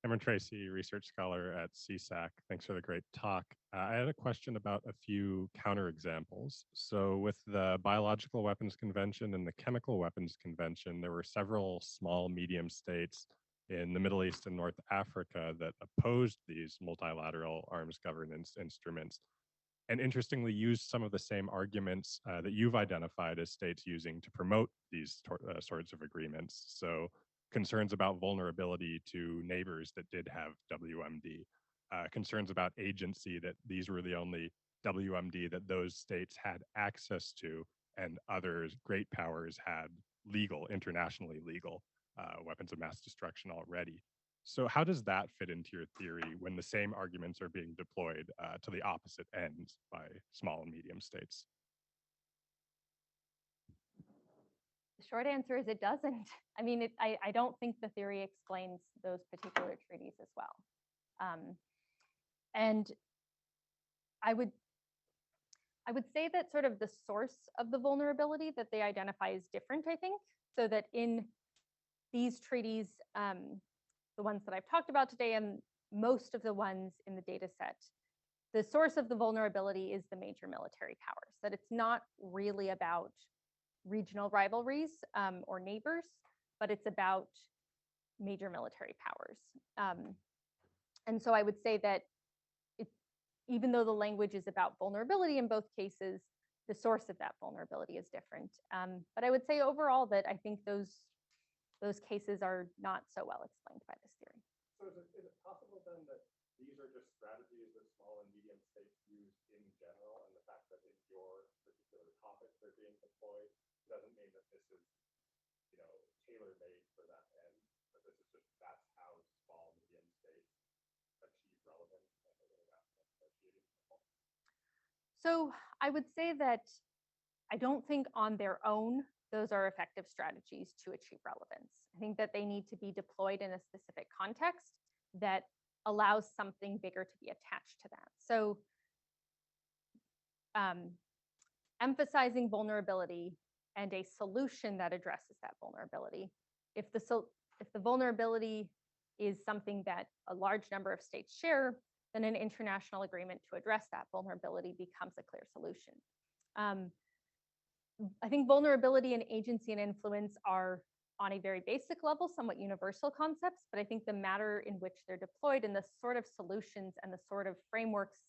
Cameron Tracy, research scholar at CSAC. Thanks for the great talk. I had a question about a few counterexamples. So with the Biological Weapons Convention and the Chemical Weapons Convention, there were several small, medium states in the Middle East and North Africa that opposed these multilateral arms governance instruments. and interestingly used some of the same arguments that you've identified as states using to promote these sorts of agreements. So concerns about vulnerability to neighbors that did have WMD, concerns about agency, that these were the only WMD that those states had access to, and others, great powers, had legal, internationally legal weapons of mass destruction already. So how does that fit into your theory when the same arguments are being deployed to the opposite ends by small and medium states? The short answer is it doesn't. I mean, I don't think the theory explains those particular treaties as well. And I would say that sort of the source of the vulnerability that they identify is different, I think, so that in these treaties, the ones that I've talked about today and most of the ones in the data set, the source of the vulnerability is the major military powers, that it's not really about regional rivalries or neighbors, but it's about major military powers. And so I would say that even though the language is about vulnerability in both cases, the source of that vulnerability is different. But I would say overall that I think those cases are not so well explained by this theory. So is it possible then that these are just strategies that small and medium states use in general, and the fact that in your particular topic they're being deployed doesn't mean that this is, tailor-made for that end, but this is just, that's how small and medium states achieve relevance and international negotiating? So I would say that I don't think on their own those are effective strategies to achieve relevance. I think that they need to be deployed in a specific context that allows something bigger to be attached to that. So emphasizing vulnerability and a solution that addresses that vulnerability. If the vulnerability is something that a large number of states share, then an international agreement to address that vulnerability becomes a clear solution. I think vulnerability and agency and influence are on a very basic level, somewhat universal concepts, but I think the manner in which they're deployed and the sort of solutions and the sort of frameworks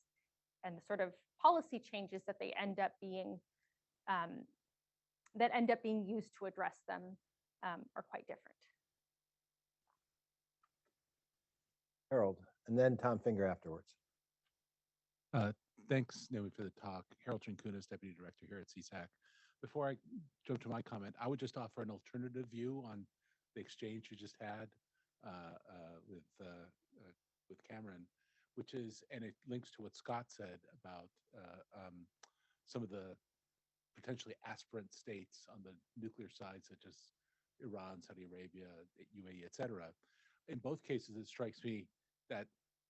and the sort of policy changes that they end up being used to address them are quite different. Harold, and then Twofinger afterwards. Thanks, Naomi, for the talk. Harold Trinkunas, Deputy Director here at CSAC. Before I jump to my comment, I would just offer an alternative view on the exchange you just had with Cameron, which is, and it links to what Scott said about some of the potentially aspirant states on the nuclear side, such as Iran, Saudi Arabia, UAE, et cetera. In both cases, it strikes me that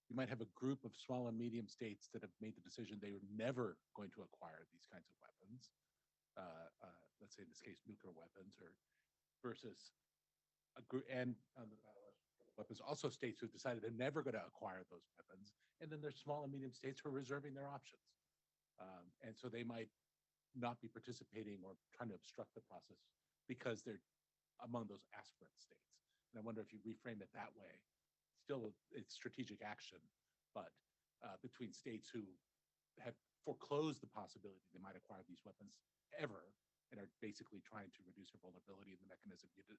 you might have a group of small and medium states that have made the decision they were never going to acquire these kinds of weapons. Let's say in this case, nuclear weapons, or versus a group, and weapons, also states who decided they're never going to acquire those weapons. And then there's small and medium states who are reserving their options. And so they might not be participating or trying to obstruct the process because they're among those aspirant states. And I wonder if you reframe it that way. Still, it's strategic action, but between states who have foreclosed the possibility they might acquire these weapons ever and are basically trying to reduce their vulnerability in the mechanism you did,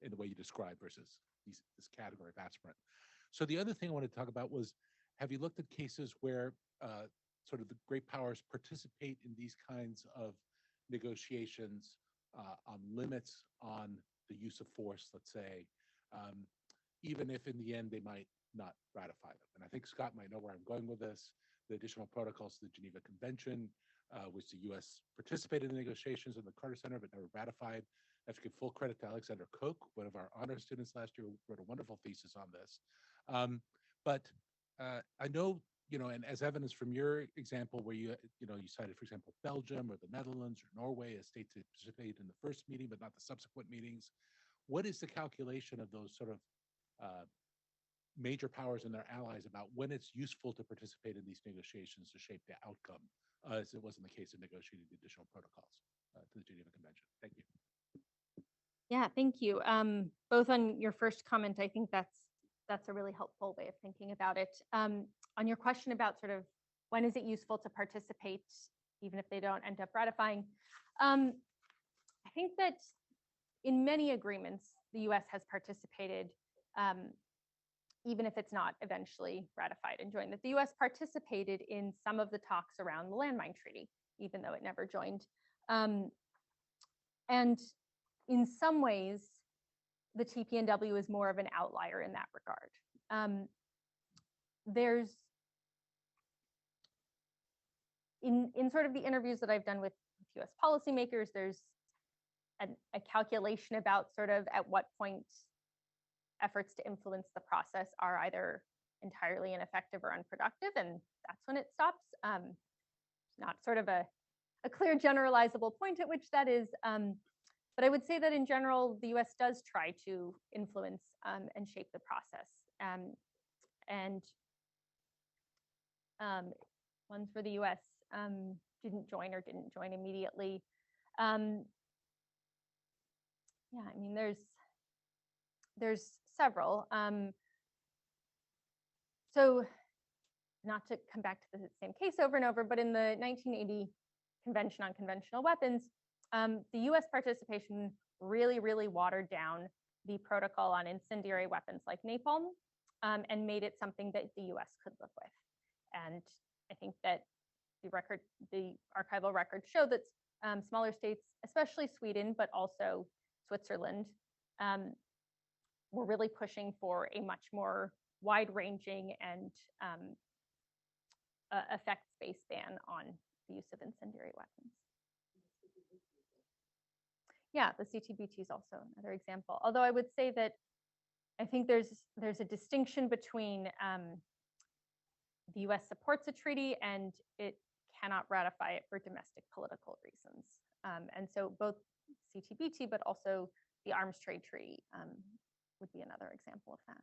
in the way you described, versus this category of aspirant. So the other thing I wanted to talk about was, have you looked at cases where sort of the great powers participate in these kinds of negotiations on limits on the use of force, let's say, even if in the end they might not ratify them? And I think Scott might know where I'm going with this. The additional protocols to the Geneva Convention, which the US participated in the negotiations in the Carter Center, but never ratified. I have to give full credit to Alexander Koch, one of our honor students last year, who wrote a wonderful thesis on this. But I know, and as evidence from your example where you cited, for example, Belgium or the Netherlands or Norway as states that participated in the first meeting, but not the subsequent meetings. What is the calculation of those sort of major powers and their allies about when it's useful to participate in these negotiations to shape the outcome, as it was in the case of negotiating the additional protocols to the Geneva Convention? Thank you. Yeah, thank you. Both on your first comment, I think that's a really helpful way of thinking about it. On your question about sort of when is it useful to participate, even if they don't end up ratifying? I think that in many agreements, the US has participated, even if it's not eventually ratified and joined. That the US participated in some of the talks around the landmine treaty, even though it never joined. And in some ways, the TPNW is more of an outlier in that regard. There's, in sort of the interviews that I've done with US policymakers, there's a calculation about sort of at what point efforts to influence the process are either entirely ineffective or unproductive, and that's when it stops. Not sort of a clear generalizable point at which that is, but I would say that in general, the US does try to influence and shape the process. And ones where the US didn't join or didn't join immediately. Yeah, I mean, there's several. So not to come back to the same case over and over, but in the 1980 Convention on Conventional Weapons, the US participation really, really watered down the protocol on incendiary weapons like napalm, and made it something that the US could live with. And I think that the archival records show that smaller states, especially Sweden, but also Switzerland, were really pushing for a much more wide-ranging and effects-based ban on the use of incendiary weapons. Yeah, the CTBT is also another example. Although I would say that I think there's a distinction between the US supports a treaty and it cannot ratify it for domestic political reasons. And so both CTBT, but also the arms trade treaty would be another example of that.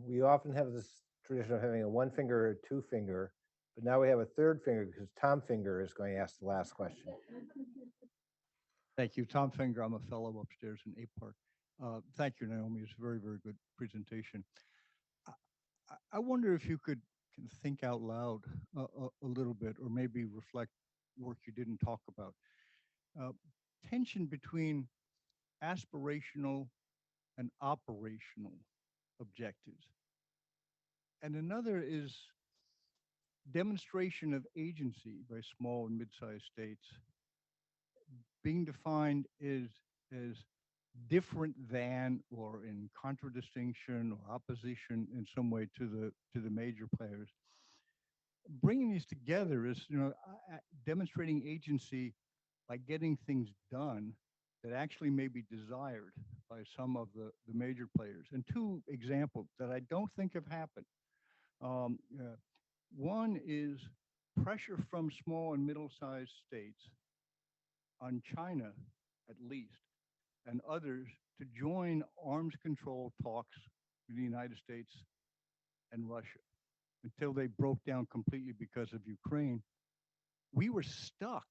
We often have this tradition of having a one finger or two finger, but now we have a third finger because Tom Finger is going to ask the last question. Thank you. Tom Finger. I'm a fellow upstairs in Ape Park. Thank you, Naomi. It's a very, very good presentation. I wonder if you could think out loud a little bit, or maybe reflect work you didn't talk about. Tension between aspirational and operational objectives. And another is demonstration of agency by small and mid-sized states being defined as different than or in contradistinction or opposition in some way to the major players. Bringing these together is, demonstrating agency by getting things done that actually may be desired by some of the major players. And two examples that I don't think have happened. One is pressure from small and middle-sized states on China, at least, and others to join arms control talks with the United States and Russia until they broke down completely because of Ukraine. We were stuck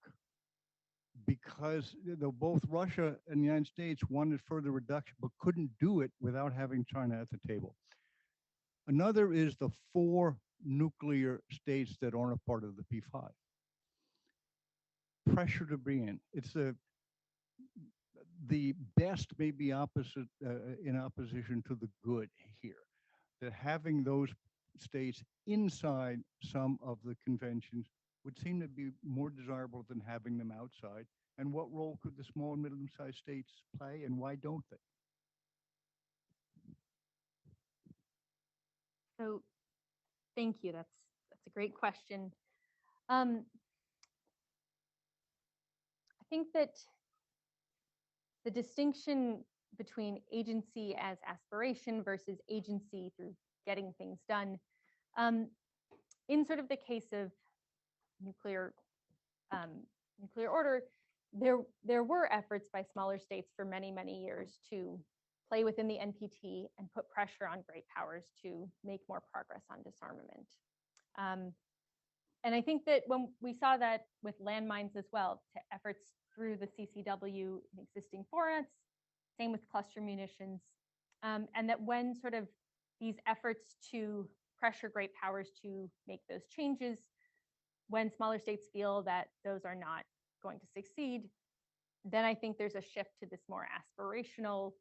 because both Russia and the United States wanted further reduction, but couldn't do it without having China at the table. Another is the 4 nuclear states that aren't a part of the P5. Pressure to be in. It's the best may be opposite in opposition to the good here. That having those states inside some of the conventions would seem to be more desirable than having them outside. And what role could the small and middle-sized states play, and why don't they? So, thank you. That's a great question. I think that the distinction between agency as aspiration versus agency through getting things done, in sort of the case of nuclear order, there were efforts by smaller states for many, many years to play within the NPT and put pressure on great powers to make more progress on disarmament. And I think that when we saw that with landmines as well, to efforts through the CCW in existing formats, same with cluster munitions, and that when sort of these efforts to pressure great powers to make those changes when smaller states feel that those are not going to succeed, then I think there's a shift to this more aspirational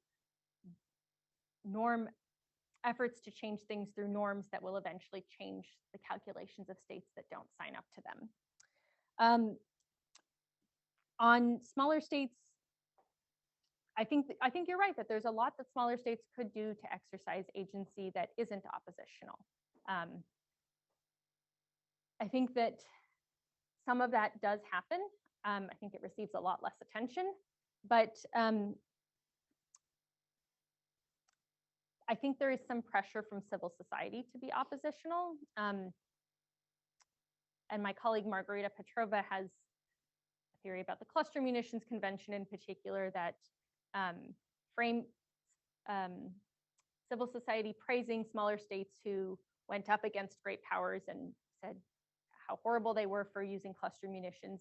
norm efforts to change things through norms that will eventually change the calculations of states that don't sign up to them. On smaller states, I think you're right that there's a lot that smaller states could do to exercise agency that isn't oppositional. I think that some of that does happen. I think it receives a lot less attention, but I think there is some pressure from civil society to be oppositional. And my colleague Margarita Petrova has a theory about the Cluster Munitions Convention in particular that frames civil society praising smaller states who went up against great powers and said how horrible they were for using cluster munitions,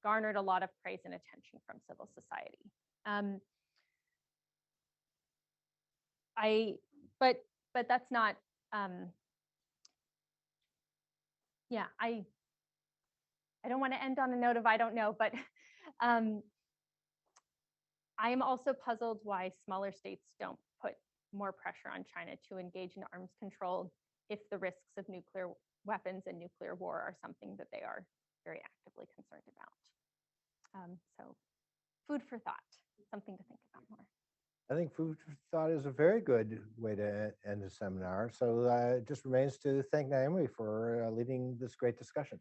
garnered a lot of praise and attention from civil society. But that's not, yeah, I don't want to end on a note of I don't know, but I am also puzzled why smaller states don't put more pressure on China to engage in arms control if the risks of nuclear weapons and nuclear war are something that they are very actively concerned about. So food for thought, something to think about more. I think food for thought is a very good way to end the seminar. So it just remains to thank Naomi for leading this great discussion.